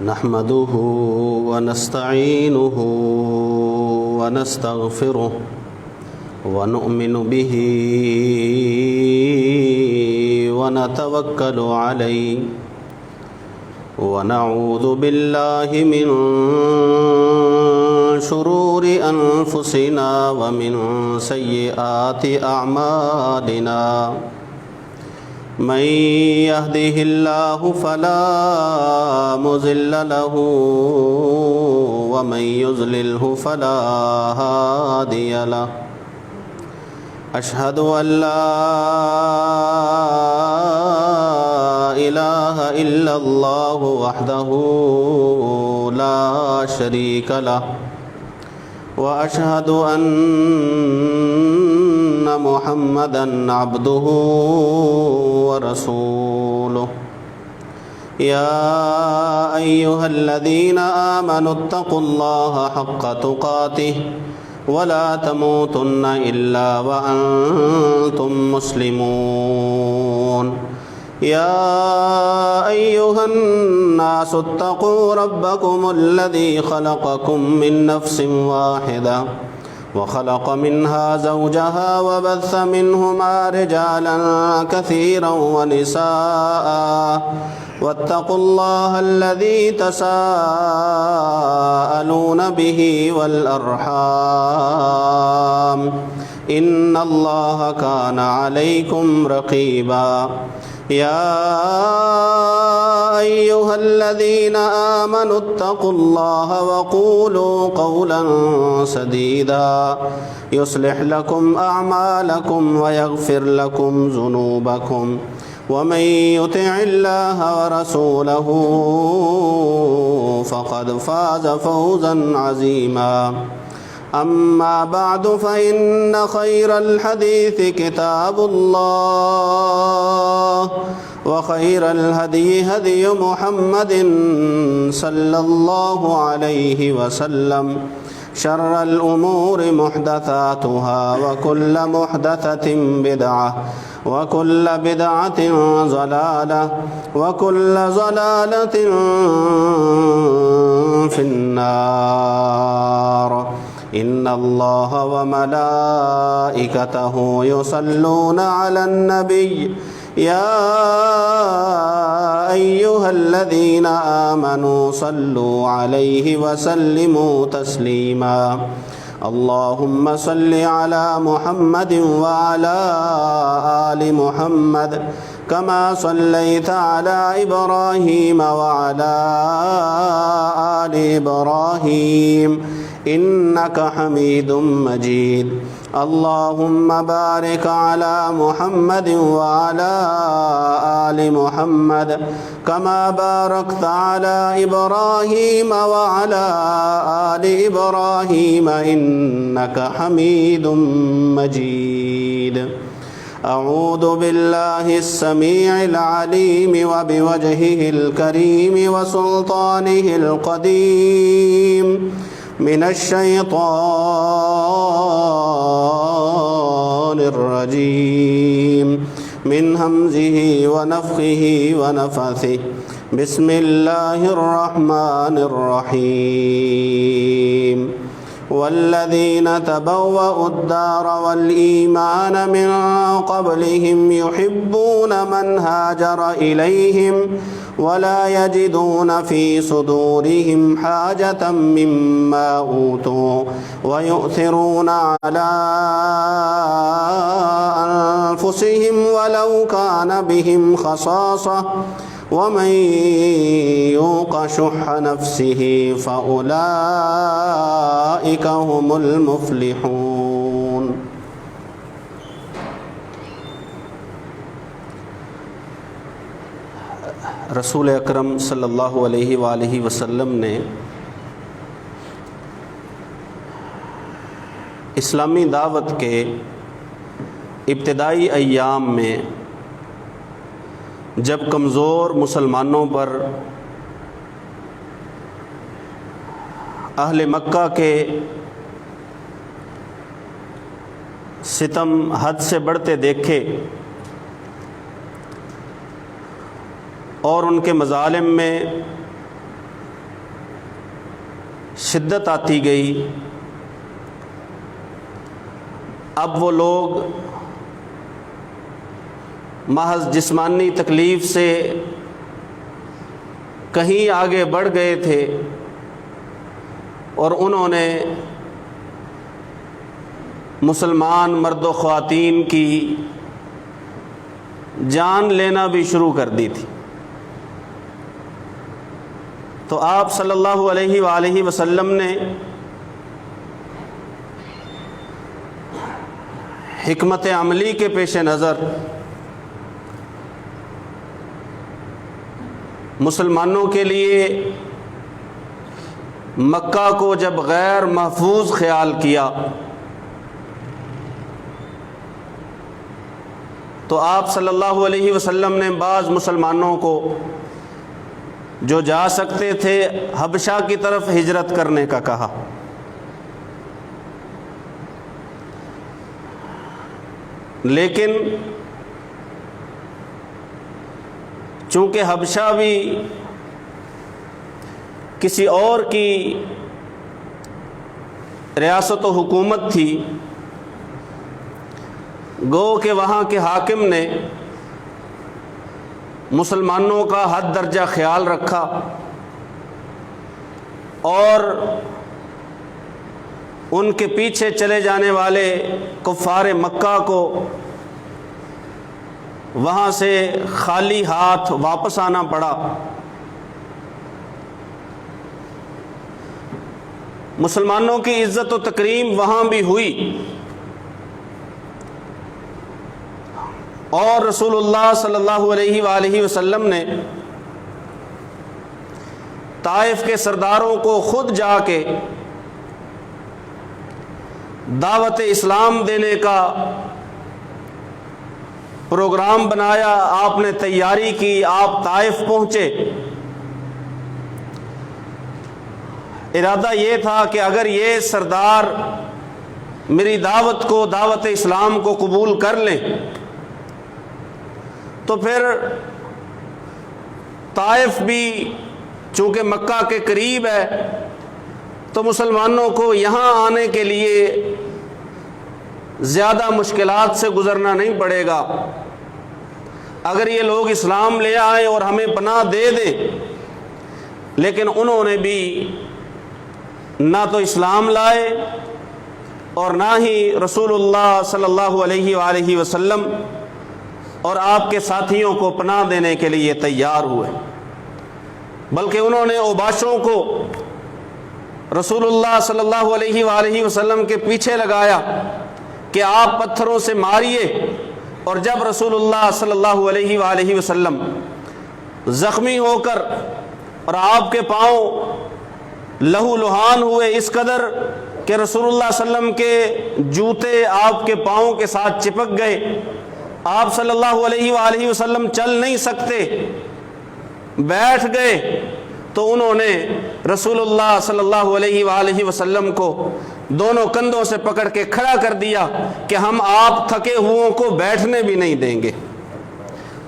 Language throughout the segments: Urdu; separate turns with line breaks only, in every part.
نحمده ونستعينه ونستغفره ونؤمن به ونتوكل عليه ونعوذ بالله من شرور أنفسنا ومن سيئات أعمالنا من يهده الله فلا مضل له ومن يضلله فلا هادي له أشهد أن لا إله إلا الله وحده لا شريك له وأشهد أن محمدًا عبده ورسوله يا أيها الذين آمنوا اتقوا الله حق تقاته ولا تموتن إلا وأنتم مسلمون يا أيها الناس اتقوا ربكم الذي خلقكم من نفس واحدة وخلق منها زوجها وبث منهما رجالا كثيرا ونساء واتقوا الله الذي تساءلون به والأرحام إن الله كان عليكم رقيبا يا أيها الذين آمنوا اتقوا الله وقولوا قولا سديدا يصلح لكم أعمالكم ويغفر لكم ذنوبكم ومن يطع الله ورسوله فقد فاز فوزا عظيما أما بعد فإن خير الحديث كتاب الله وخير الهدي هدي محمد صلى الله عليه وسلم شر الأمور محدثاتها وكل محدثة بدعة وكل بدعة ضلالة وكل ضلالة في النار إن الله وملائكته يصلون على النبي يا أيها الذين آمنوا صلوا عليه وسلموا تسليما اللهم صل على محمد وعلى آل محمد كما صليت على إبراهيم وعلى آل إبراهيم إنك حميد مجيد اللهم بارك على محمد وعلى آل محمد كما باركت على إبراهيم وعلى آل إبراهيم إنك حميد مجيد أعوذ بالله السميع العليم وبوجهه الكريم وسلطانه القديم من الشيطان الرجيم من همزه ونفخه ونفثه بسم الله الرحمن الرحيم والذين تبوأوا الدار والإيمان من قبلهم يحبون من هاجر إليهم ولا يجدون في صدورهم حاجة مما أوتوا ويؤثرون على أنفسهم ولو كان بهم خصاصة ومن يوق شح نفسه فأولئك هم المفلحون رسول اکرم صلی اللہ علیہ وآلہ وسلم نے اسلامی دعوت کے ابتدائی ایام میں جب کمزور مسلمانوں پر اہل مکہ کے ستم حد سے بڑھتے دیکھے اور ان کے مظالم میں شدت آتی گئی، اب وہ لوگ محض جسمانی تکلیف سے کہیں آگے بڑھ گئے تھے اور انہوں نے مسلمان مرد و خواتین کی جان لینا بھی شروع کر دی تھی۔ تو آپ صلی اللہ علیہ وآلہ وسلم نے حکمت عملی کے پیش نظر مسلمانوں کے لیے مکہ کو جب غیر محفوظ خیال کیا تو آپ صلی اللہ علیہ وسلم نے بعض مسلمانوں کو جو جا سکتے تھے حبشہ کی طرف ہجرت کرنے کا کہا۔ لیکن چونکہ حبشہ بھی کسی اور کی ریاست و حکومت تھی، گو کہ وہاں کے حاکم نے مسلمانوں کا حد درجہ خیال رکھا اور ان کے پیچھے چلے جانے والے کفار مکہ کو وہاں سے خالی ہاتھ واپس آنا پڑا۔ مسلمانوں کی عزت و تکریم وہاں بھی ہوئی اور رسول اللہ صلی اللہ علیہ وآلہ وسلم نے طائف کے سرداروں کو خود جا کے دعوت اسلام دینے کا پروگرام بنایا، آپ نے تیاری کی، آپ طائف پہنچے۔ ارادہ یہ تھا کہ اگر یہ سردار میری دعوت کو، دعوت اسلام کو قبول کر لیں تو پھر طائف بھی چونکہ مکہ کے قریب ہے تو مسلمانوں کو یہاں آنے کے لیے زیادہ مشکلات سے گزرنا نہیں پڑے گا۔ اگر یہ لوگ اسلام لے آئیں اور ہمیں پناہ دے دیں، لیکن انہوں نے بھی نہ تو اسلام لائے اور نہ ہی رسول اللہ صلی اللہ علیہ وآلہ وسلم اور آپ کے ساتھیوں کو پناہ دینے کے لیے تیار ہوئے، بلکہ انہوں نے اوباشوں کو رسول اللہ صلی اللہ علیہ وآلہ وسلم کے پیچھے لگایا کہ آپ پتھروں سے ماریے، اور جب رسول اللہ صلی اللہ علیہ وآلہ وسلم زخمی ہو کر اور آپ کے پاؤں لہو لہان ہوئے اس قدر کہ رسول اللہ صلی اللہ علیہ وسلم کے جوتے آپ کے پاؤں کے ساتھ چپک گئے، آپ صلی اللہ علیہ وآلہ وسلم چل نہیں سکتے، بیٹھ گئے، تو انہوں نے رسول اللہ صلی اللہ علیہ وآلہ وسلم کو دونوں کندھوں سے پکڑ کے کھڑا کر دیا کہ ہم آپ تھکے ہوئوں کو بیٹھنے بھی نہیں دیں گے۔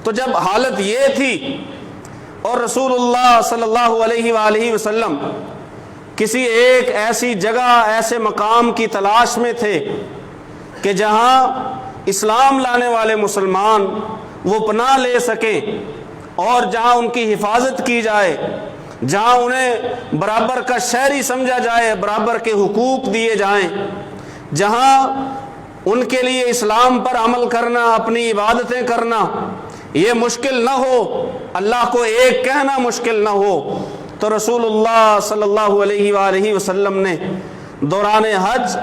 تو جب حالت یہ تھی اور رسول اللہ صلی اللہ علیہ وآلہ وسلم کسی ایک ایسی جگہ، ایسے مقام کی تلاش میں تھے کہ جہاں اسلام لانے والے مسلمان وہ پناہ لے سکیں اور جہاں ان کی حفاظت کی جائے، جہاں انہیں برابر کا شہری سمجھا جائے، برابر کے حقوق دیے جائیں، جہاں ان کے لیے اسلام پر عمل کرنا، اپنی عبادتیں کرنا یہ مشکل نہ ہو، اللہ کو ایک کہنا مشکل نہ ہو، تو رسول اللہ صلی اللہ علیہ وآلہ وسلم نے دوران حج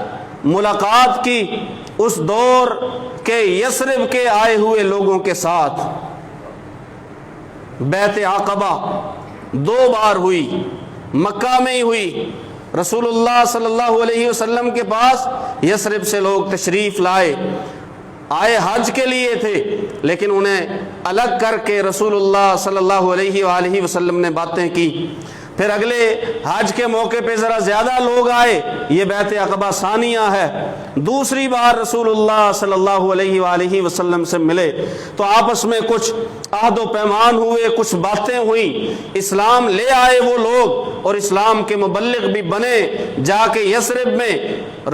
ملاقات کی اس دور کے یثرب کے آئے ہوئے لوگوں کے ساتھ۔ بیعت عقبہ 2 بار ہوئی، مکہ میں ہی ہوئی، رسول اللہ صلی اللہ علیہ وسلم کے پاس یثرب سے لوگ تشریف لائے، آئے حج کے لیے تھے، لیکن انہیں الگ کر کے رسول اللہ صلی اللہ علیہ وآلہ وسلم نے باتیں کی۔ پھر اگلے حج کے موقع پہ ذرا زیادہ لوگ آئے، یہ بیعت عقبہ ثانیہ ہے۔ دوسری بار رسول اللہ صلی اللہ علیہ وآلہ وسلم سے ملے تو آپس میں کچھ عہد و پیمان ہوئے، کچھ باتیں ہوئیں، اسلام لے آئے وہ لوگ اور اسلام کے مبلغ بھی بنے۔ جا کے یثرب میں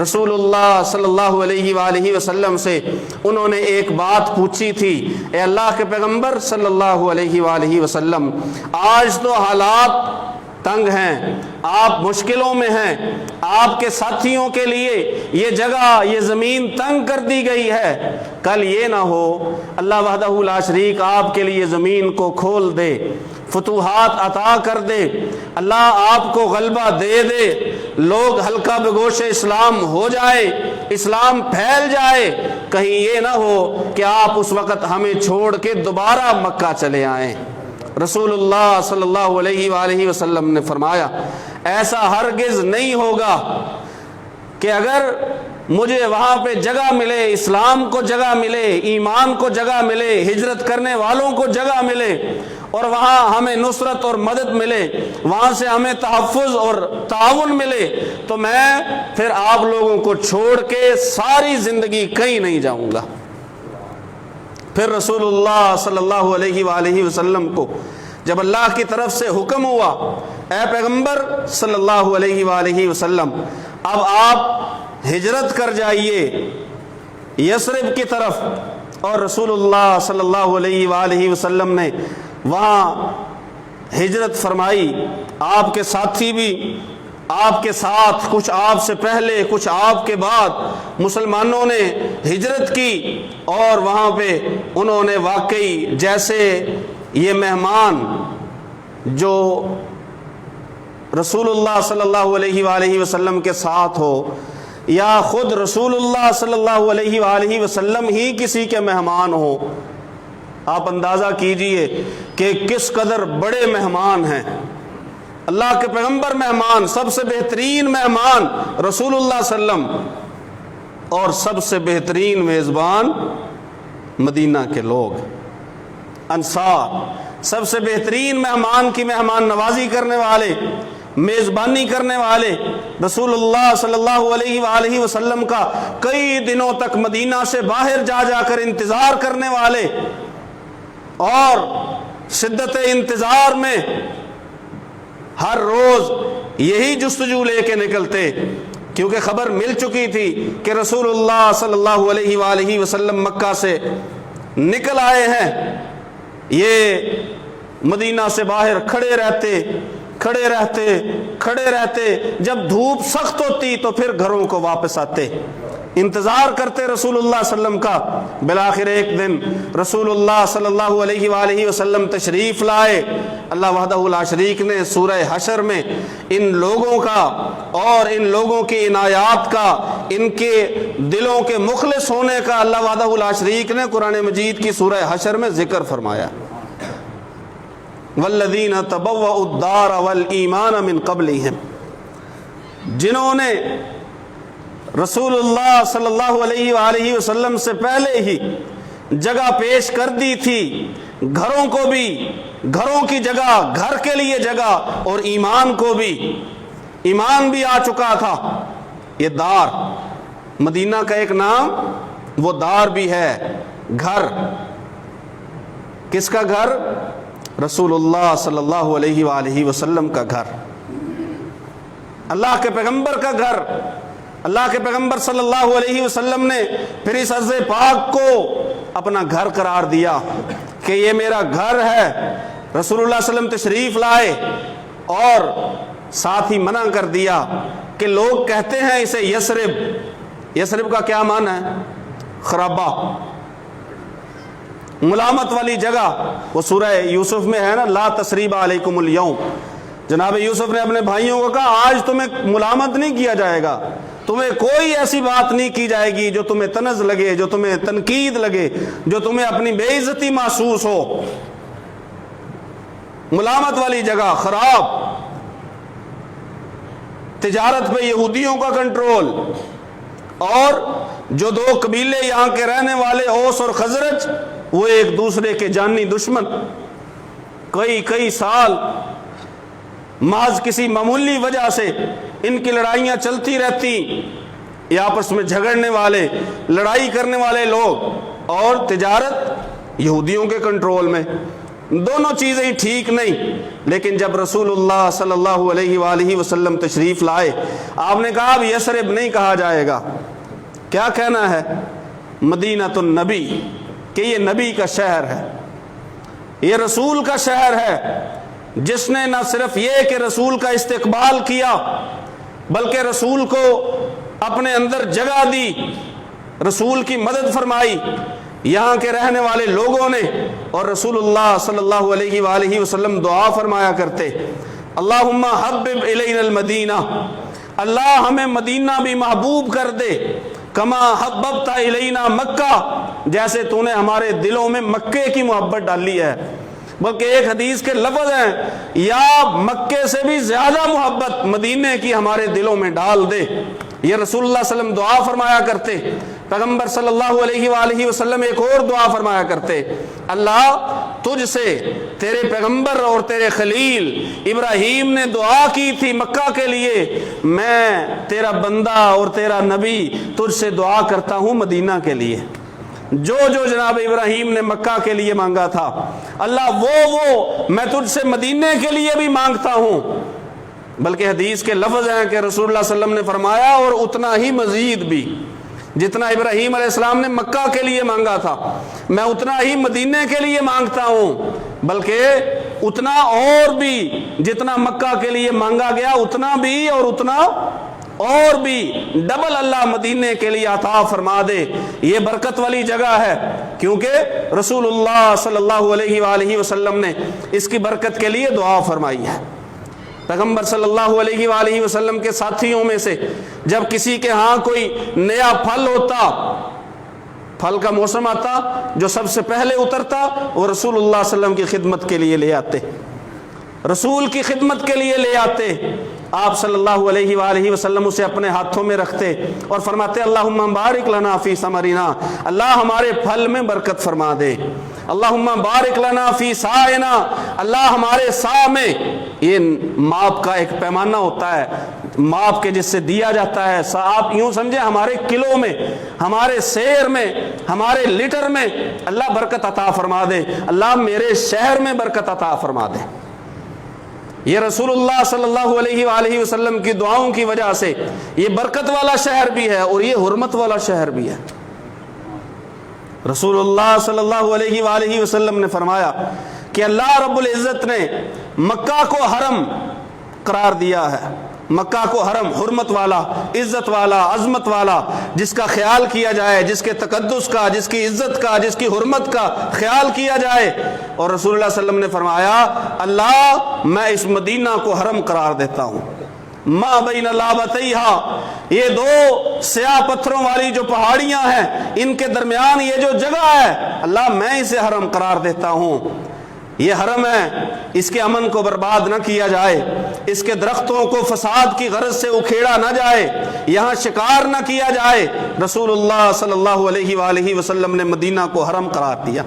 رسول اللہ صلی اللہ علیہ وآلہ وسلم سے انہوں نے ایک بات پوچھی تھی، اے اللہ کے پیغمبر صلی اللہ علیہ وآلہ وسلم، آج تو حالات تنگ ہیں، آپ مشکلوں میں ہیں، آپ کے ساتھیوں کے لیے یہ جگہ، یہ زمین تنگ کر دی گئی ہے، کل یہ نہ ہو اللہ وحدہ لا شریک آپ کے لیے زمین کو کھول دے، فتوحات عطا کر دے، اللہ آپ کو غلبہ دے دے، لوگ حلقہ بگوش اسلام ہو جائے، اسلام پھیل جائے، کہیں یہ نہ ہو کہ آپ اس وقت ہمیں چھوڑ کے دوبارہ مکہ چلے آئیں۔ رسول اللہ صلی اللہ علیہ وآلہ وسلم نے فرمایا ایسا ہرگز نہیں ہوگا کہ اگر مجھے وہاں پہ جگہ ملے، اسلام کو جگہ ملے، ایمان کو جگہ ملے، ہجرت کرنے والوں کو جگہ ملے اور وہاں ہمیں نصرت اور مدد ملے، وہاں سے ہمیں تحفظ اور تعاون ملے، تو میں پھر آپ لوگوں کو چھوڑ کے ساری زندگی کہیں نہیں جاؤں گا۔ پھر رسول اللہ صلی اللہ علیہ وآلہ وسلم کو جب اللہ کی طرف سے حکم ہوا، اے پیغمبر صلی اللہ علیہ وآلہ وسلم، اب آپ ہجرت کر جائیے یثرب کی طرف، اور رسول اللہ صلی اللہ علیہ وآلہ وسلم نے وہاں ہجرت فرمائی، آپ کے ساتھی بھی آپ کے ساتھ، کچھ آپ سے پہلے کچھ آپ کے بعد مسلمانوں نے ہجرت کی، اور وہاں پہ انہوں نے واقعی جیسے یہ مہمان جو رسول اللہ صلی اللہ علیہ وآلہ وسلم کے ساتھ ہو یا خود رسول اللہ صلی اللہ علیہ وآلہ وسلم ہی کسی کے مہمان ہو، آپ اندازہ کیجئے کہ کس قدر بڑے مہمان ہیں۔ اللہ کے پیغمبر مہمان، سب سے بہترین مہمان رسول اللہ صلی اللہ علیہ وسلم، اور سب سے بہترین میزبان مدینہ کے لوگ انصار، سب سے بہترین مہمان کی مہمان نوازی کرنے والے، میزبانی کرنے والے، رسول اللہ صلی اللہ علیہ وآلہ وسلم کا کئی دنوں تک مدینہ سے باہر جا جا کر انتظار کرنے والے، اور شدت انتظار میں ہر روز یہی جستجو لے کے نکلتے، کیونکہ خبر مل چکی تھی کہ رسول اللہ صلی اللہ علیہ وآلہ وسلم مکہ سے نکل آئے ہیں۔ یہ مدینہ سے باہر کھڑے رہتے، جب دھوپ سخت ہوتی تو پھر گھروں کو واپس آتے، انتظار کرتے رسول اللہ صلی اللہ علیہ وسلم کا۔ بالآخر ایک دن رسول اللہ صلی اللہ علیہ وآلہ وسلم تشریف لائے، اللہ وحدہ لا شریک نے سورہ حشر میں ان لوگوں کا اور ان لوگوں کی عنایات کا، ان کے دلوں کے مخلص ہونے کا اللہ وحدہ لا شریک نے قرآن مجید کی سورہ حشر میں ذکر فرمایا۔ والذین تبوؤوا الدار والایمان من قبلہم، جنہوں نے رسول اللہ صلی اللہ علیہ وآلہ وسلم سے پہلے ہی جگہ پیش کر دی تھی، گھروں کو بھی، گھروں کی جگہ، گھر کے لیے جگہ، اور ایمان کو بھی، ایمان بھی آ چکا تھا۔ یہ دار، مدینہ کا ایک نام وہ دار بھی ہے، گھر، کس کا گھر؟ رسول اللہ صلی اللہ علیہ وآلہ وسلم کا گھر، اللہ کے پیغمبر کا گھر۔ اللہ کے پیغمبر صلی اللہ علیہ وسلم نے پھر اس عرض پاک کو اپنا گھر قرار دیا کہ یہ میرا گھر ہے۔ رسول اللہ صلی اللہ علیہ وسلم تشریف لائے اور ساتھ ہی منع کر دیا کہ لوگ کہتے ہیں اسے یثرب، یثرب کا کیا معنی ہے؟ خرابہ، ملامت والی جگہ۔ وہ سورہ یوسف میں ہے نا، لا تثریب علیکم اليوم، جناب یوسف نے اپنے بھائیوں کو کہا آج تمہیں ملامت نہیں کیا جائے گا، تمہیں کوئی ایسی بات نہیں کی جائے گی جو تمہیں طنز لگے، جو تمہیں تنقید لگے، جو تمہیں اپنی بے عزتی محسوس ہو۔ ملامت والی جگہ، خراب، تجارت پہ یہودیوں کا کنٹرول، اور جو دو قبیلے یہاں کے رہنے والے اوس اور خزرج، وہ ایک دوسرے کے جانی دشمن، کئی سال محض کسی معمولی وجہ سے ان کی لڑائیاں چلتی رہتی، یہ آپس میں جھگڑنے والے، لڑائی کرنے والے لوگ، اور تجارت یہودیوں کے کنٹرول میں، دونوں چیزیں ہی ٹھیک نہیں۔ لیکن جب رسول اللہ صلی اللہ علیہ وآلہ وسلم تشریف لائے، آپ نے کہا اب یثرب نہیں کہا جائے گا، کیا کہنا ہے؟ مدینۃ النبی، کہ یہ نبی کا شہر ہے، یہ رسول کا شہر ہے، جس نے نہ صرف یہ کہ رسول کا استقبال کیا بلکہ رسول کو اپنے اندر جگہ دی، رسول کی مدد فرمائی یہاں کے رہنے والے لوگوں نے۔ اور رسول اللہ صلی اللہ علیہ وآلہ وسلم دعا فرمایا کرتے، اللہم حبب الینا المدینہ، اللہ ہمیں مدینہ بھی محبوب کر دے، کما حببت الینا مکہ، جیسے تو نے ہمارے دلوں میں مکے کی محبت ڈالی ہے۔ بلکہ ایک حدیث کے لفظ ہیں، یا مکے سے بھی زیادہ محبت مدینے کی ہمارے دلوں میں ڈال دے۔ یہ رسول اللہ صلی اللہ علیہ وسلم دعا فرمایا کرتے۔ پیغمبر صلی اللہ علیہ وآلہ وسلم ایک اور دعا فرمایا کرتے، اللہ تجھ سے تیرے پیغمبر اور تیرے خلیل ابراہیم نے دعا کی تھی مکہ کے لیے، میں تیرا بندہ اور تیرا نبی تجھ سے دعا کرتا ہوں مدینہ کے لیے۔ جو جناب ابراہیم نے مکہ کے لیے مانگا تھا، اللہ وہ میں تجھ سے مدینے کے لیے بھی مانگتا ہوں۔ بلکہ حدیث کے لفظ ہیں کہ رسول اللہ صلی اللہ علیہ وسلم نے فرمایا اور اتنا ہی مزید بھی، جتنا ابراہیم علیہ السلام نے مکہ کے لیے مانگا تھا میں اتنا ہی مدینے کے لیے مانگتا ہوں، بلکہ اتنا اور بھی جتنا مکہ کے لیے مانگا گیا اتنا بھی اور بھی ڈبل اللہ مدینے کے لیے عطا فرما دے۔ یہ برکت والی جگہ ہے، کیونکہ رسول اللہ صلی اللہ علیہ وآلہ وسلم نے اس کی برکت کے لیے دعا فرمائی ہے۔ پیغمبر صلی اللہ علیہ وآلہ وسلم کے ساتھیوں میں سے جب کسی کے ہاں کوئی نیا پھل ہوتا، پھل کا موسم آتا، جو سب سے پہلے اترتا وہ رسول اللہ صلی اللہ علیہ وسلم کی خدمت کے لیے لے آتے، رسول کی خدمت کے لیے لے آتے۔ آپ صلی اللہ علیہ وآلہ وسلم اسے اپنے ہاتھوں میں رکھتے اور فرماتے اللہم بارک لنا فی ثمرنا، اللہ ہمارے پھل میں برکت فرما دے، اللہم بارک لنا فی سائنا، اللہ ہمارے سا میں، یہ ماپ کا ایک پیمانہ ہوتا ہے، ماپ کے جس سے دیا جاتا ہے، آپ یوں سمجھیں ہمارے کلو میں، ہمارے سیر میں، ہمارے لیٹر میں اللہ برکت عطا فرما دے، اللہ میرے شہر میں برکت عطا فرما دے۔ یہ رسول اللہ صلی اللہ علیہ وآلہ وسلم کی دعاؤں کی وجہ سے یہ برکت والا شہر بھی ہے اور یہ حرمت والا شہر بھی ہے۔ رسول اللہ صلی اللہ علیہ وآلہ وسلم نے فرمایا کہ اللہ رب العزت نے مکہ کو حرم قرار دیا ہے، مکہ کو حرم، حرمت والا، عزت والا، عظمت والا، جس کا خیال کیا جائے، جس کے تقدس کا، جس کی عزت کا، جس کی حرمت کا خیال کیا جائے۔ اور رسول اللہ صلی اللہ علیہ وسلم نے فرمایا اللہ میں اس مدینہ کو حرم قرار دیتا ہوں، ما بین لابتیہا، یہ دو سیاہ پتھروں والی جو پہاڑیاں ہیں ان کے درمیان یہ جو جگہ ہے اللہ میں اسے حرم قرار دیتا ہوں۔ یہ حرم ہے، اس کے امن کو برباد نہ کیا جائے، اس کے درختوں کو فساد کی غرض سے اکھیڑا نہ جائے، یہاں شکار نہ کیا جائے۔ رسول اللہ صلی اللہ علیہ وآلہ وسلم نے مدینہ کو حرم قرار دیا۔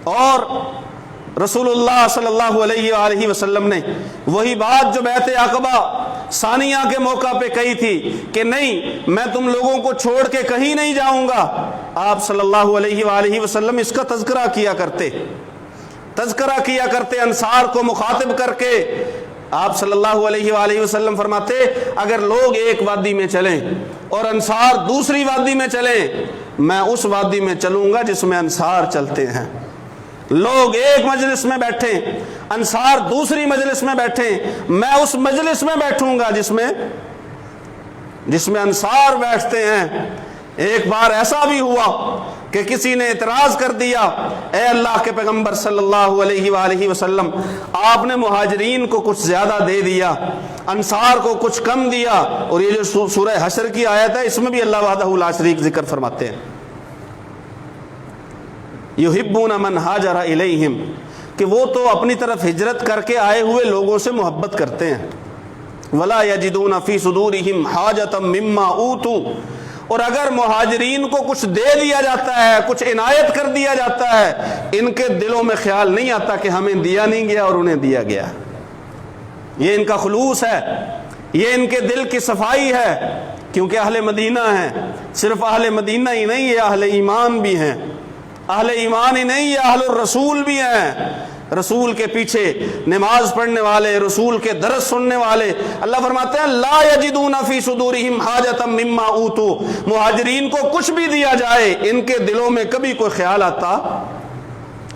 اور رسول اللہ صلی اللہ علیہ وآلہ وسلم نے وہی بات جو بیعت عقبہ ثانیہ کے موقع پہ کہی تھی کہ نہیں میں تم لوگوں کو چھوڑ کے کہیں نہیں جاؤں گا، آپ صلی اللہ علیہ وآلہ وسلم اس کا تذکرہ کیا کرتے انصار کو مخاطب کر کے۔ آپ صلی اللہ علیہ وآلہ وسلم فرماتے اگر لوگ ایک وادی میں چلیں اور انصار دوسری وادی میں چلیں، میں اس وادی میں چلوں گا جس میں انصار چلتے ہیں۔ لوگ ایک مجلس میں بیٹھیں، انصار دوسری مجلس میں بیٹھیں، میں اس مجلس میں بیٹھوں گا جس میں انصار بیٹھتے ہیں۔ ایک بار ایسا بھی ہوا کہ کسی نے اعتراض کر دیا، اے اللہ کے پیغمبر صلی اللہ علیہ وآلہ وسلم آپ نے مہاجرین کو کچھ زیادہ دے دیا، انصار کو کچھ کم دیا۔ اور یہ جو سورہ حشر کی آیت ہے اس میں بھی اللہ وحدہ لا شریک ذکر فرماتے ہیں، یحبون من ہاجر الیہم، کہ وہ تو اپنی طرف ہجرت کر کے آئے ہوئے لوگوں سے محبت کرتے ہیں۔ ولا یجدون فی صدورہم حاجۃ مما اوتوا، اور اگر مہاجرین کو کچھ دے دیا جاتا ہے، کچھ عنایت کر دیا جاتا ہے، ان کے دلوں میں خیال نہیں آتا کہ ہمیں دیا نہیں گیا اور انہیں دیا گیا۔ یہ ان کا خلوص ہے، یہ ان کے دل کی صفائی ہے، کیونکہ اہل مدینہ ہیں۔ صرف اہل مدینہ ہی نہیں، یہ اہل ایمان بھی ہیں۔ اہل ایمان ہی نہیں، یہ اہل الرسول بھی ہیں، رسول کے پیچھے نماز پڑھنے والے، رسول کے درس سننے والے۔ اللہ فرماتے ہیں لا یجدون فی صدورہم حاجۃ مما اوتوا، مہاجرین کو کچھ بھی دیا جائے ان کے دلوں میں کبھی کوئی خیال آتا،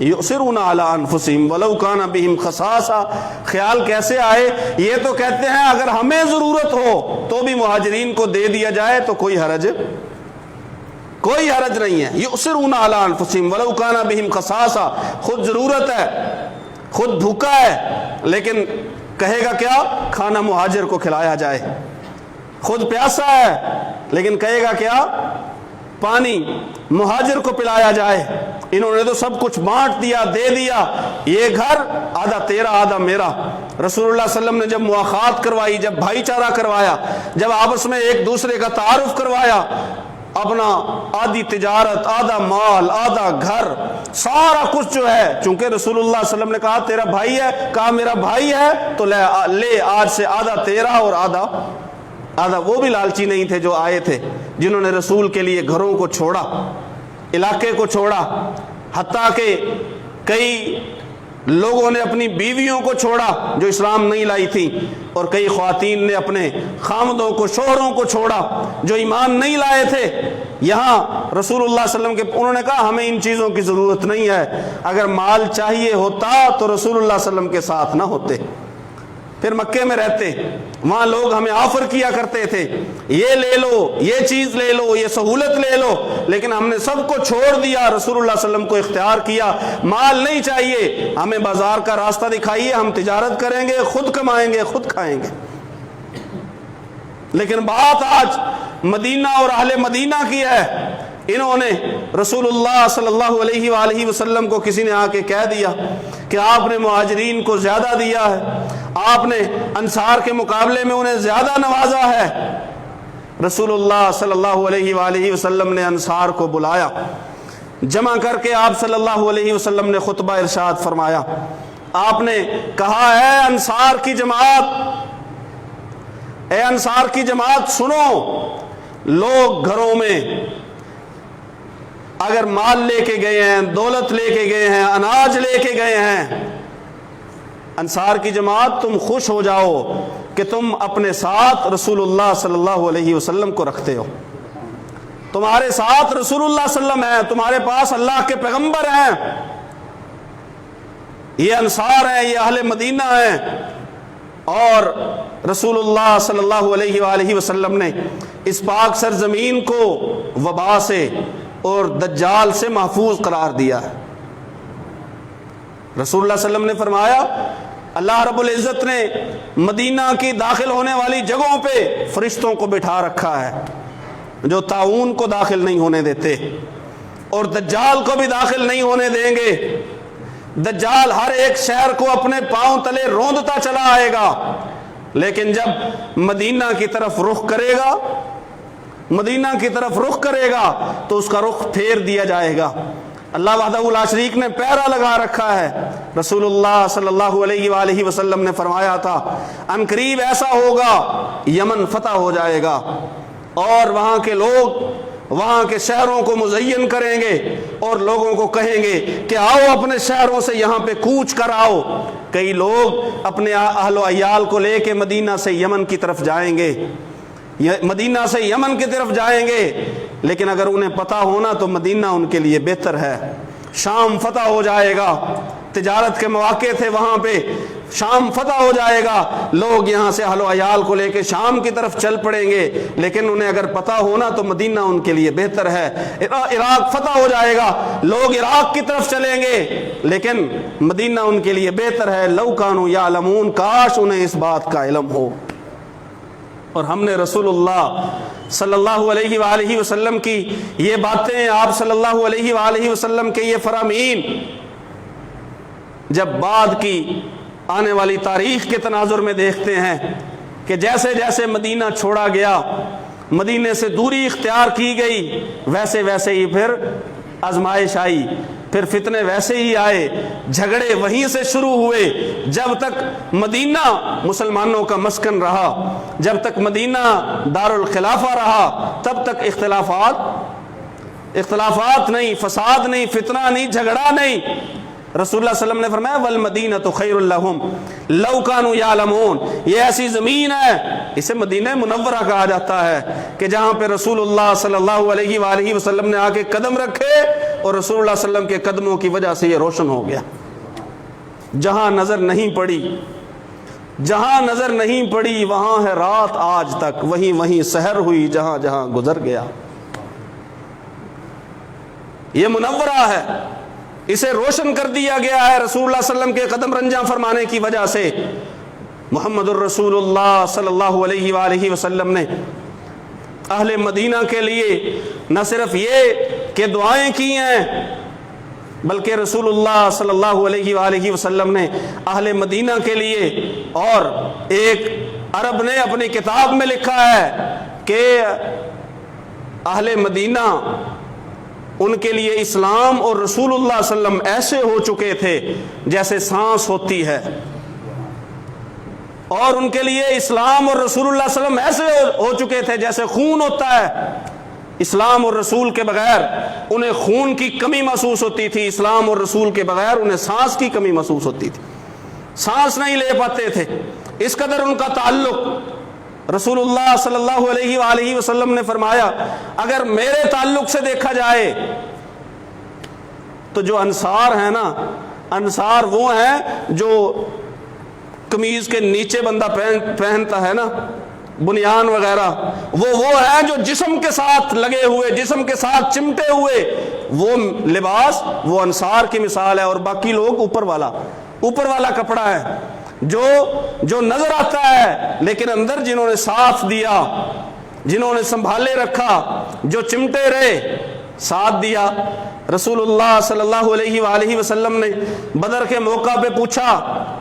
یؤثرون علی انفسہم ولو کان بہم خصاصہ، خیال کیسے آئے؟ یہ تو کہتے ہیں اگر ہمیں ضرورت ہو تو بھی مہاجرین کو دے دیا جائے تو کوئی حرج نہیں ہے۔ یؤثرون علی انفسہم ولو کان بہم خصاصہ، خود ضرورت ہے، خود بھوکا ہے، لیکن کہے گا کیا؟ کھانا مہاجر کو کھلایا جائے۔ خود پیاسا ہے لیکن کہے گا کیا؟ پانی مہاجر کو پلایا جائے۔ انہوں نے تو سب کچھ بانٹ دیا، دے دیا، یہ گھر آدھا تیرا آدھا میرا۔ رسول اللہ صلی اللہ علیہ وسلم نے جب مواخات کروائی، جب بھائی چارہ کروایا، جب آپس میں ایک دوسرے کا تعارف کروایا، اپنا آدھی تجارت، آدھا مال، آدھا گھر، سارا کچھ جو ہے، چونکہ رسول اللہ صلی اللہ علیہ وسلم نے کہا تیرا بھائی ہے، کہا میرا بھائی ہے تو لے آج سے آدھا تیرا اور آدھا۔ وہ بھی لالچی نہیں تھے جو آئے تھے، جنہوں نے رسول کے لیے گھروں کو چھوڑا، علاقے کو چھوڑا، حتیٰ کہ کئی لوگوں نے اپنی بیویوں کو چھوڑا جو اسلام نہیں لائی تھی، اور کئی خواتین نے اپنے خامدوں کو، شوہروں کو چھوڑا جو ایمان نہیں لائے تھے۔ یہاں رسول اللہ صلی اللہ علیہ وسلم کے انہوں نے کہا ہمیں ان چیزوں کی ضرورت نہیں ہے، اگر مال چاہیے ہوتا تو رسول اللہ صلی اللہ علیہ وسلم کے ساتھ نہ ہوتے، پھر مکے میں رہتے، وہاں لوگ ہمیں آفر کیا کرتے تھے یہ لے لو، یہ چیز لے لو، یہ سہولت لے لو، لیکن ہم نے سب کو چھوڑ دیا، رسول اللہ صلی اللہ علیہ وسلم کو اختیار کیا، مال نہیں چاہیے، ہمیں بازار کا راستہ دکھائیے، ہم تجارت کریں گے، خود کمائیں گے، خود کھائیں گے۔ لیکن بات آج مدینہ اور اہل مدینہ کی ہے، انہوں نے رسول اللہ صلی اللہ علیہ وآلہ وسلم کو، کسی نے آ کے کہہ دیا کہ آپ نے مہاجرین کو زیادہ دیا ہے، آپ نے انصار کے مقابلے میں انہیں زیادہ نوازا ہے۔ رسول اللہ صلی اللہ علیہ وآلہ وسلم نے انصار کو بلایا، جمع کر کے آپ صلی اللہ علیہ وسلم نے خطبہ ارشاد فرمایا۔ آپ نے کہا اے انصار کی جماعت، اے انصار کی جماعت سنو، لوگ گھروں میں اگر مال لے کے گئے ہیں، دولت لے کے گئے ہیں، اناج لے کے گئے ہیں، انصار کی جماعت تم خوش ہو جاؤ کہ تم اپنے ساتھ رسول اللہ صلی اللہ علیہ وسلم کو رکھتے ہو، تمہارے ساتھ رسول اللہ صلی اللہ علیہ وسلم ہیں، تمہارے پاس اللہ کے پیغمبر ہیں، یہ انصار ہیں، یہ اہل مدینہ ہیں۔ اور رسول اللہ صلی اللہ علیہ وآلہ وسلم نے اس پاک سرزمین کو وبا سے اور دجال سے محفوظ قرار دیا ہے۔ رسول اللہ صلی اللہ علیہ وسلم نے فرمایا اللہ رب العزت نے مدینہ کی داخل ہونے والی جگہوں پہ فرشتوں کو بٹھا رکھا ہے جو طاعون کو داخل نہیں ہونے دیتے اور دجال کو بھی داخل نہیں ہونے دیں گے۔ دجال ہر ایک شہر کو اپنے پاؤں تلے روندتا چلا آئے گا، لیکن جب مدینہ کی طرف رخ کرے گا، مدینہ کی طرف رخ کرے گا تو اس کا رخ پھیر دیا جائے گا۔ اللہ وحدہ لا شریک نے پہرا لگا رکھا ہے۔ رسول اللہ صلی اللہ علیہ وآلہ وسلم نے فرمایا تھا ان قریب ایسا ہوگا یمن فتح ہو جائے گا اور وہاں کے لوگ وہاں کے شہروں کو مزین کریں گے اور لوگوں کو کہیں گے کہ آؤ اپنے شہروں سے یہاں پہ کوچ کر آؤ۔ کئی لوگ اپنے اہل و عیال کو لے کے مدینہ سے یمن کی طرف جائیں گے، مدینہ سے یمن کی طرف جائیں گے، لیکن اگر انہیں پتہ ہونا تو مدینہ ان کے لیے بہتر ہے۔ شام فتح ہو جائے گا، تجارت کے مواقع تھے وہاں پہ، شام فتح ہو جائے گا، لوگ یہاں سے اہل و عیال کو لے کے شام کی طرف چل پڑیں گے، لیکن انہیں اگر پتہ ہونا تو مدینہ ان کے لیے بہتر ہے۔ عراق فتح ہو جائے گا، لوگ عراق کی طرف چلیں گے، لیکن مدینہ ان کے لیے بہتر ہے۔ لو کانوا یعلمون، کاش انہیں اس بات کا علم ہو۔ اور ہم نے رسول اللہ صلی اللہ علیہ وآلہ وسلم کی یہ باتیں، آپ صلی اللہ علیہ وآلہ وسلم کے یہ فرامین جب بعد کی آنے والی تاریخ کے تناظر میں دیکھتے ہیں کہ جیسے جیسے مدینہ چھوڑا گیا مدینے سے دوری اختیار کی گئی، ویسے ویسے ہی پھر آزمائش آئی، پھر فتنے ویسے ہی آئے، جھگڑے وہیں سے شروع ہوئے۔ جب تک مدینہ مسلمانوں کا مسکن رہا، جب تک مدینہ دار الخلافہ رہا، تب تک اختلافات نہیں، فساد نہیں، فتنہ نہیں، جھگڑا نہیں۔ رسول اللہ صلی اللہ علیہ وسلم نے فرمایا وَالْمَدِينَةُ خَيْرٌ لَهُمْ لَوْ كَانُوا يَعْلَمُونَ، یہ ایسی زمین ہے، اسے مدینہ منورہ کہا جاتا ہے، کہ جہاں پہ رسول اللہ صلی اللہ علیہ وآلہ وسلم نے آ کے قدم رکھے اور رسول اللہ صلی اللہ علیہ وسلم کے قدموں کی وجہ سے یہ روشن ہو گیا۔ جہاں نظر نہیں پڑی، جہاں نظر نہیں پڑی وہاں ہے رات آج تک، وہیں سحر ہوئی جہاں جہاں گزر گیا۔ یہ منورہ ہے، اسے روشن کر دیا گیا ہے رسول اللہ صلی اللہ علیہ وسلم کے قدم رنجاں فرمانے کی وجہ سے۔ محمد الرسول اللہ صلی اللہ علیہ وآلہ وسلم نے اہل مدینہ کے لیے نہ صرف یہ کہ دعائیں کی ہیں، بلکہ رسول اللہ صلی اللہ علیہ وآلہ وسلم نے اہل مدینہ کے لیے، اور ایک عرب نے اپنی کتاب میں لکھا ہے کہ اہل مدینہ ان کے لیے اسلام اور رسول اللہ صلی اللہ علیہ وسلم ایسے ہو چکے تھے جیسے سانس ہوتی ہے، اور ان کے لیے اسلام اور رسول اللہ صلی اللہ علیہ وسلم ایسے ہو چکے تھے جیسے خون ہوتا ہے۔ اسلام اور رسول کے بغیر انہیں خون کی کمی محسوس ہوتی تھی، اسلام اور رسول کے بغیر انہیں سانس کی کمی محسوس ہوتی تھی، سانس نہیں لے پاتے تھے، اس قدر ان کا تعلق۔ رسول اللہ صلی اللہ علیہ وآلہ وسلم نے فرمایا اگر میرے تعلق سے دیکھا جائے تو جو انصار ہیں نا، انصار وہ ہیں جو قمیض کے نیچے بندہ پہنتا ہے نا، بنیان وغیرہ، وہ ہیں جو جسم کے ساتھ لگے ہوئے، جسم کے ساتھ چمٹے ہوئے، وہ لباس وہ انصار کی مثال ہے، اور باقی لوگ اوپر والا کپڑا ہے جو نظر آتا ہے، لیکن اندر جنہوں نے ساتھ دیا، جنہوں نے سنبھالے رکھا، جو چمٹے رہے، ساتھ دیا۔ رسول اللہ صلی اللہ علیہ وآلہ وسلم نے بدر کے موقع پہ پوچھا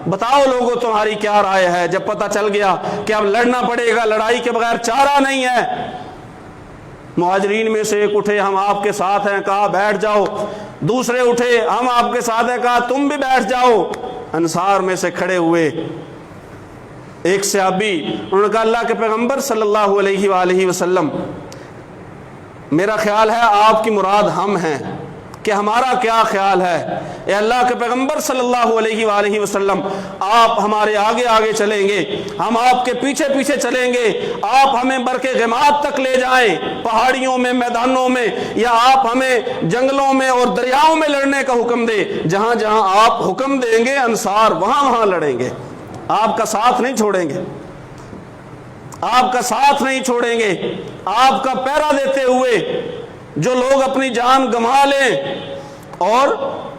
بتاؤ لوگوں تمہاری کیا رائے ہے، جب پتہ چل گیا کہ اب لڑنا پڑے گا، لڑائی کے بغیر چارہ نہیں ہے۔ مہاجرین میں سے ایک اٹھے ہم آپ کے ساتھ ہیں، کہا بیٹھ جاؤ، دوسرے اٹھے ہم آپ کے ساتھ ہیں، کہا تم بھی بیٹھ جاؤ۔ انصار میں سے کھڑے ہوئے ایک صحابی، انہوں نے کہا اللہ کے پیغمبر صلی اللہ علیہ وآلہ وسلم، میرا خیال ہے آپ کی مراد ہم ہیں، کہ ہمارا کیا خیال ہے؟ اے اللہ کے پیغمبر صلی اللہ علیہ وآلہ وسلم، آپ ہمارے آگے آگے چلیں گے، ہم آپ کے پیچھے پیچھے چلیں گے، آپ ہمیں برق غماد تک لے جائیں، پہاڑیوں میں، میدانوں میں، یا آپ ہمیں جنگلوں میں اور دریاؤں میں لڑنے کا حکم دے، جہاں جہاں آپ حکم دیں گے انصار وہاں لڑیں گے، آپ کا ساتھ نہیں چھوڑیں گے، آپ کا ساتھ نہیں چھوڑیں گے، آپ کا پہرا دیتے ہوئے جو لوگ اپنی جان گنوا لیں اور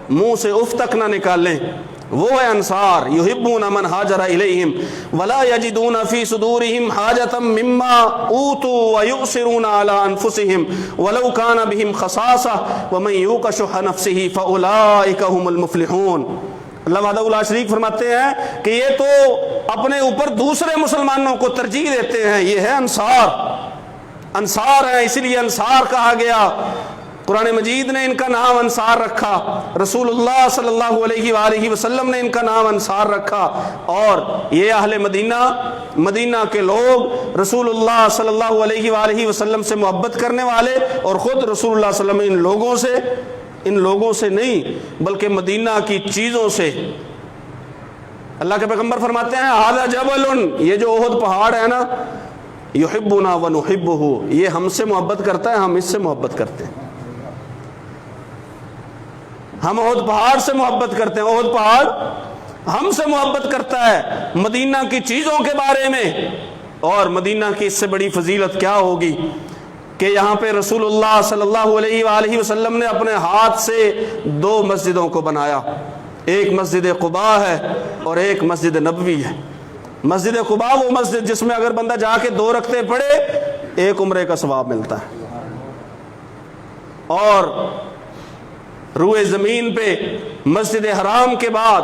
منہ سے اف تک نہ نکالیں، وہ ہے انصار۔ یحبون من ہاجر الیہم ولا یجدون فی صدورہم حاجۃ مما اوتوا ویؤثرون علی انفسہم ولو کان بہم خصاصہ ومن یوق شح نفسہ فاولئک هم المفلحون۔ اللہ وحدہ لا شریک فرماتے ہیں کہ یہ تو اپنے اوپر دوسرے مسلمانوں کو ترجیح دیتے ہیں، یہ ہے انصار ہیں، اسی لیے انصار کہا گیا۔ قرآن مجید نے ان کا نام انصار رکھا، رسول اللہ صلی اللہ علیہ وآلہ وسلم نے ان کا نام انصار رکھا، اور یہ اہل مدینہ کے لوگ رسول اللہ صلی اللہ علیہ وآلہ وسلم سے محبت کرنے والے، اور خود رسول اللہ صلی اللہ علیہ وسلم ان لوگوں سے نہیں بلکہ مدینہ کی چیزوں سے۔ اللہ کے پیغمبر فرماتے ہیں ھذا جبل، یہ جو احد پہاڑ ہے نا، یحبنا ونحبہ، یہ ہم سے محبت کرتا ہے، ہم اس سے محبت کرتے ہیں، ہم احد پہاڑ سے محبت کرتے ہیں، احد پہاڑ ہم سے محبت کرتا ہے مدینہ کی چیزوں کے بارے میں۔ اور مدینہ کی اس سے بڑی فضیلت کیا ہوگی کہ یہاں پہ رسول اللہ صلی اللہ علیہ وآلہ وسلم نے اپنے ہاتھ سے 2 مسجدوں کو بنایا، ایک مسجد قباء ہے اور ایک مسجد نبوی ہے۔ مسجد قباء وہ مسجد جس میں اگر بندہ جا کے 2 رکعتیں پڑھے ایک عمرے کا ثواب ملتا ہے، اور روئے زمین پہ مسجد حرام کے بعد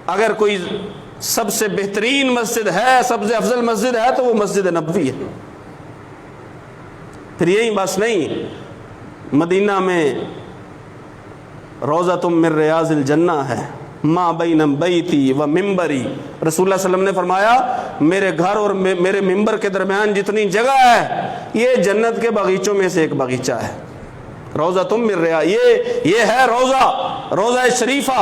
اگر کوئی سب سے بہترین مسجد ہے، سب سے افضل مسجد ہے تو وہ مسجد نبوی ہے۔ پھر یہی بس نہیں، مدینہ میں روضۃ من ریاض الجنہ ہے، ما بین بیتی و ممبری، رسول اللہ صلی اللہ علیہ وسلم نے فرمایا میرے گھر اور میرے ممبر کے درمیان جتنی جگہ ہے یہ جنت کے باغیچوں میں سے ایک باغیچہ ہے۔ روضۃ من ریاض، یہ ہے روضہ شریفہ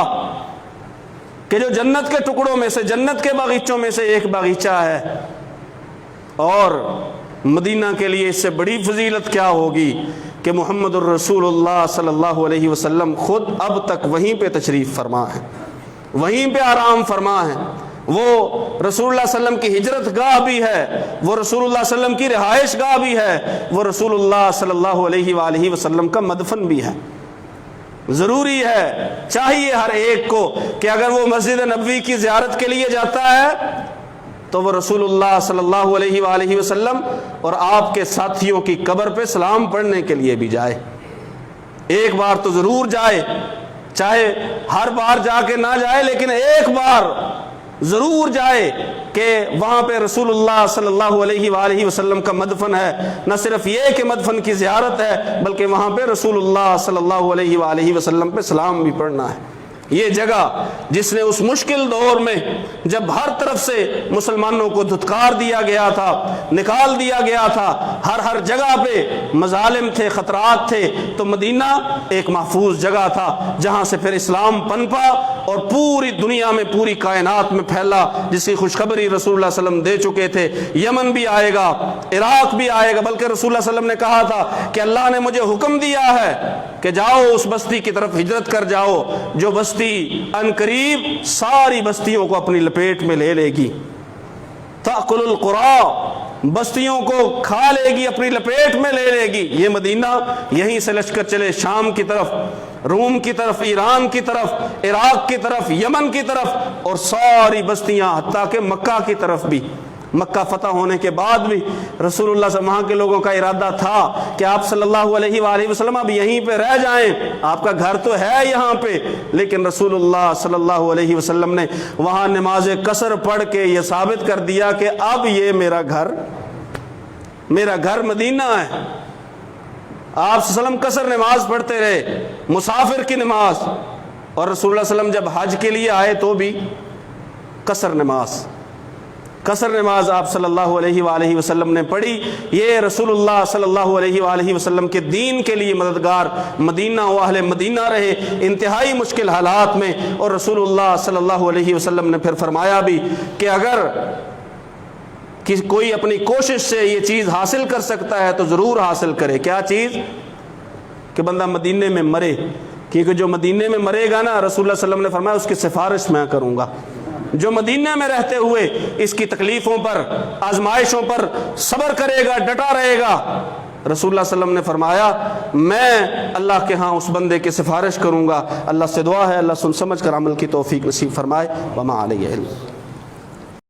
کہ جو جنت کے ٹکڑوں میں سے، جنت کے باغیچوں میں سے ایک باغیچہ ہے۔ اور مدینہ کے لیے اس سے بڑی فضیلت کیا ہوگی کہ محمد الرسول اللہ صلی اللہ علیہ وسلم خود اب تک وہیں پہ تشریف فرما ہے، وہیں پہ آرام فرما ہے۔ وہ رسول اللہ صلی اللہ علیہ وسلم کی ہجرت گاہ بھی ہے، وہ رسول اللہ صلی اللہ علیہ وسلم کی رہائش گاہ بھی ہے، وہ رسول اللہ صلی اللہ علیہ وآلہ وسلم کا مدفن بھی ہے۔ ضروری ہے، چاہیے ہر ایک کو کہ اگر وہ مسجد نبوی کی زیارت کے لیے جاتا ہے تو وہ رسول اللہ صلی اللہ علیہ وآلہ وسلم اور آپ کے ساتھیوں کی قبر پہ سلام پڑھنے کے لیے بھی جائے۔ ایک بار تو ضرور جائے، چاہے ہر بار جا کے نہ جائے لیکن ایک بار ضرور جائے کہ وہاں پہ رسول اللہ صلی اللہ علیہ وآلہ وسلم کا مدفن ہے۔ نہ صرف یہ کہ مدفن کی زیارت ہے بلکہ وہاں پہ رسول اللہ صلی اللہ علیہ وآلہ وسلم پہ سلام بھی پڑھنا ہے۔ یہ جگہ جس نے اس مشکل دور میں جب ہر طرف سے مسلمانوں کو دھتکار دیا گیا تھا، نکال دیا گیا تھا، ہر جگہ پہ مظالم تھے، خطرات تھے، تو مدینہ ایک محفوظ جگہ تھا جہاں سے پھر اسلام پنپا اور پوری دنیا میں، پوری کائنات میں پھیلا، جس کی خوشخبری رسول اللہ صلی اللہ علیہ وسلم دے چکے تھے۔ یمن بھی آئے گا، عراق بھی آئے گا، بلکہ رسول اللہ صلی اللہ علیہ وسلم نے کہا تھا کہ اللہ نے مجھے حکم دیا ہے کہ جاؤ اس بستی کی طرف ہجرت کر جاؤ جو بستی ان قریب ساری بستیوں کو اپنی لپیٹ میں لے لے گی، تأکل القری، بستیوں کو کھا لے گی، اپنی لپیٹ میں لے لے گی۔ یہ مدینہ، یہیں سے لشکر چلے شام کی طرف، روم کی طرف، ایران کی طرف، عراق کی طرف، یمن کی طرف، اور ساری بستیاں حتیٰ کہ مکہ کی طرف بھی۔ مکہ فتح ہونے کے بعد بھی رسول اللہ صلی اللہ علیہ وسلم، وہاں کے لوگوں کا ارادہ تھا کہ آپ صلی اللہ علیہ وآلہ وسلم اب یہیں پہ رہ جائیں، آپ کا گھر تو ہے یہاں پہ، لیکن رسول اللہ صلی اللہ علیہ وسلم نے وہاں نماز قصر پڑھ کے یہ ثابت کر دیا کہ اب یہ میرا گھر مدینہ ہے۔ آپ صلی اللہ علیہ وسلم قصر نماز پڑھتے رہے، مسافر کی نماز، اور رسول اللہ صلی اللہ علیہ وسلم جب حج کے لیے آئے تو بھی قصر نماز آپ صلی اللہ علیہ وآلہ وسلم نے پڑھی۔ یہ رسول اللہ صلی اللہ علیہ وآلہ وسلم کے دین کے لیے مددگار مدینہ و اہل مدینہ رہے انتہائی مشکل حالات میں۔ اور رسول اللہ صلی اللہ علیہ وسلم نے پھر فرمایا بھی کہ اگر کوئی اپنی کوشش سے یہ چیز حاصل کر سکتا ہے تو ضرور حاصل کرے۔ کیا چیز؟ کہ بندہ مدینے میں مرے، کیونکہ جو مدینے میں مرے گا نا، رسول اللہ صلی اللہ علیہ وسلم نے فرمایا اس کی سفارش میں کروں گا۔ جو مدینہ میں رہتے ہوئے اس کی تکلیفوں پر، آزمائشوں پر صبر کرے گا، ڈٹا رہے گا، رسول اللہ صلی اللہ علیہ وسلم نے فرمایا میں اللہ کے ہاں اس بندے کی سفارش کروں گا۔ اللہ سے دعا ہے اللہ سن سمجھ کر عمل کی توفیق نصیب فرمائے۔ وما علیہ علم۔